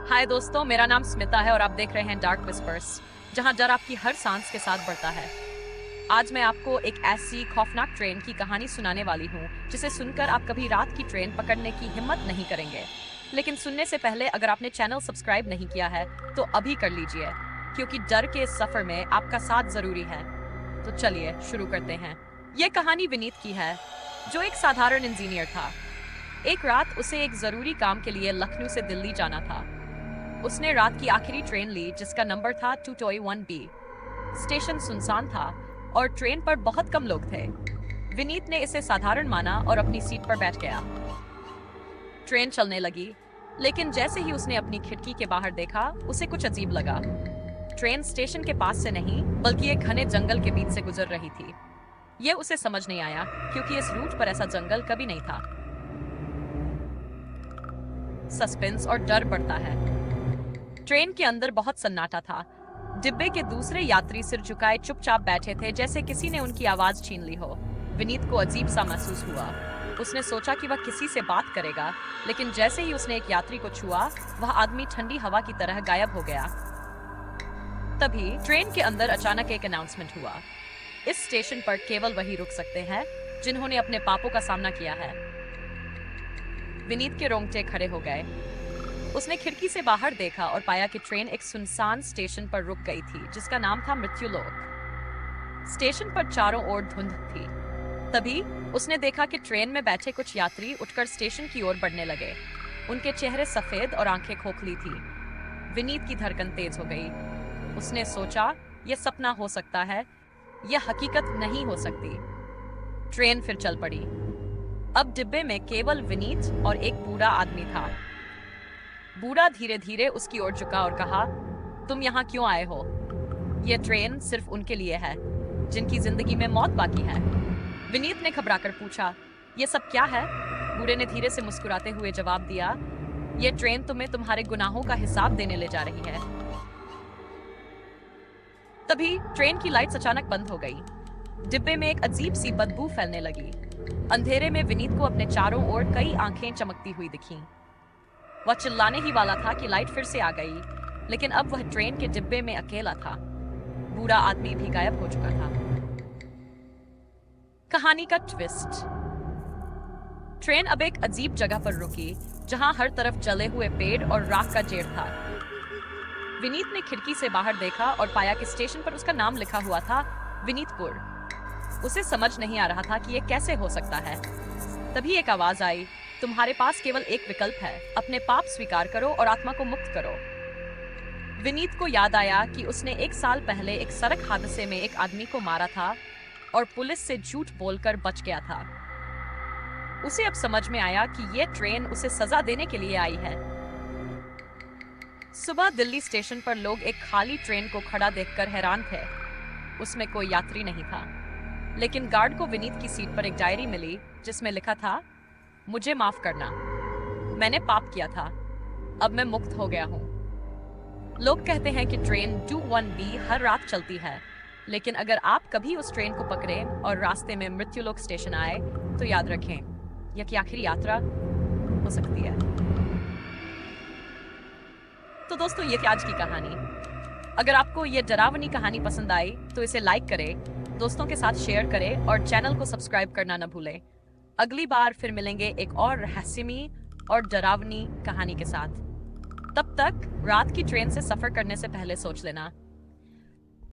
हाय दोस्तों, मेरा नाम स्मिता है और आप देख रहे हैं डार्क विस्पर्स, जहां डर आपकी हर सांस के साथ बढ़ता है। आज मैं आपको एक ऐसी खौफनाक ट्रेन की कहानी सुनाने वाली हूं, जिसे सुनकर आप कभी रात की ट्रेन पकड़ने की हिम्मत नहीं करेंगे। लेकिन सुनने से पहले अगर आपने चैनल सब्सक्राइब नहीं किया है, तो अभी कर लीजिए, क्योंकि डर के इस सफर में आपका साथ जरूरी है। तो चलिए शुरू करते हैं। ये कहानी विनीत की है, जो एक साधारण इंजीनियर था। एक रात उसे एक जरूरी काम के लिए लखनऊ से दिल्ली जाना था। उसने रात की आखिरी ट्रेन ली, जिसका नंबर था 221B। स्टेशन सुनसान था और ट्रेन पर बहुत कम लोग थे। विनीत ने इसे साधारण माना और अपनी सीट पर बैठ गया। ट्रेन चलने लगी, लेकिन जैसे ही उसने अपनी खिड़की के बाहर देखा, उसे कुछ अजीब लगा। ट्रेन स्टेशन के पास से नहीं, बल्कि एक घने जंगल के बीच से गुजर रही थी। यह उसे समझ नहीं आया, क्योंकि इस रूट पर ऐसा जंगल कभी नहीं था। सस्पेंस और डर बढ़ता है। ट्रेन के अंदर बहुत सन्नाटा था। डिब्बे के दूसरे यात्री सिर झुकाए चुपचाप बैठे थे, जैसे किसी ने उनकी आवाज छीन ली हो। विनीत को अजीब सा महसूस हुआ। उसने सोचा कि वह किसी से बात करेगा, लेकिन जैसे ही उसने एक यात्री को छुआ, वह आदमी ठंडी हवा की तरह गायब हो गया। तभी ट्रेन के अंदर अचानक एक अनाउंसमेंट हुआ। इस स्टेशन पर केवल वही रुक सकते हैं जिन्होंने अपने पापों का सामना किया है। विनीत के रोंगटे खड़े हो गए। उसने खिड़की से बाहर देखा और पाया कि ट्रेन एक सुनसान स्टेशन पर रुक गई थी, जिसका नाम था मृत्युलोक। स्टेशन पर चारों ओर धुंध थी। तभी उसने देखा कि ट्रेन में बैठे कुछ यात्री उठकर स्टेशन की ओर बढ़ने लगे। उनके चेहरे सफेद और आंखें खोखली थी। विनीत की धड़कन तेज हो गई। उसने सोचा, यह सपना हो सकता है, यह हकीकत नहीं हो सकती। ट्रेन फिर चल पड़ी। अब डिब्बे में केवल विनीत और एक बूढ़ा आदमी था। बूढ़ा धीरे धीरे उसकी ओर झुका और कहा, तुम यहाँ क्यों आए हो? यह ट्रेन सिर्फ उनके लिए है जिनकी जिंदगी में मौत बाकी है। विनीत ने घबराकर पूछा, यह सब क्या है? बूढ़े ने धीरे से मुस्कुराते हुए जवाब दिया, यह ट्रेन तुम्हें तुम्हारे गुनाहों का हिसाब देने ले जा रही है। तभी ट्रेन की लाइट्स अचानक बंद हो गई। डिब्बे में एक अजीब सी बदबू फैलने लगी। अंधेरे में विनीत को अपने चारों ओर कई आंखें चमकती हुई दिखीं। वह चिल्लाने ही वाला था कि लाइट फिर से आ गई, लेकिन अब वह ट्रेन के डिब्बे में अकेला था। बूढ़ा आदमी भी गायब हो चुका था। कहानी का ट्विस्ट। ट्रेन अब एक अजीब जगह पर रुकी, जहां हर तरफ जले हुए पेड़ और राख का ढेर था। विनीत ने खिड़की से बाहर देखा और पाया कि स्टेशन पर उसका नाम लिखा हुआ था, विनीतपुर। उसे समझ नहीं आ रहा था कि यह कैसे हो सकता है। तभी एक आवाज आई, तुम्हारे पास केवल एक विकल्प है, अपने पाप स्वीकार करो और आत्मा को मुक्त करो। विनीत को याद आया कि उसने 1 साल पहले एक सड़क हादसे में एक आदमी को मारा था और पुलिस से झूठ बोलकर बच गया था। उसे अब समझ में आया कि यह ट्रेन उसे सजा देने के लिए आई है। सुबह दिल्ली स्टेशन पर लोग एक खाली ट्रेन को खड़ा देखकर हैरान थे। उसमें कोई यात्री नहीं था, लेकिन गार्ड को विनीत की सीट पर एक डायरी मिली, जिसमें लिखा था, मुझे माफ करना, मैंने पाप किया था, अब मैं मुक्त हो गया हूँ। लोग कहते हैं कि ट्रेन 21B हर रात चलती है, लेकिन अगर आप कभी उस ट्रेन को पकड़ें और रास्ते में मृत्युलोक स्टेशन आए, तो याद रखें, यह की आखिरी यात्रा हो सकती है। तो दोस्तों, ये थी आज की कहानी। अगर आपको ये डरावनी कहानी पसंद आई, तो इसे लाइक करें, दोस्तों के साथ शेयर करें और चैनल को सब्सक्राइब करना न भूलें। अगली बार फिर मिलेंगे एक और रहस्यमयी और डरावनी कहानी के साथ। तब तक रात की ट्रेन से सफर करने से पहले सोच लेना,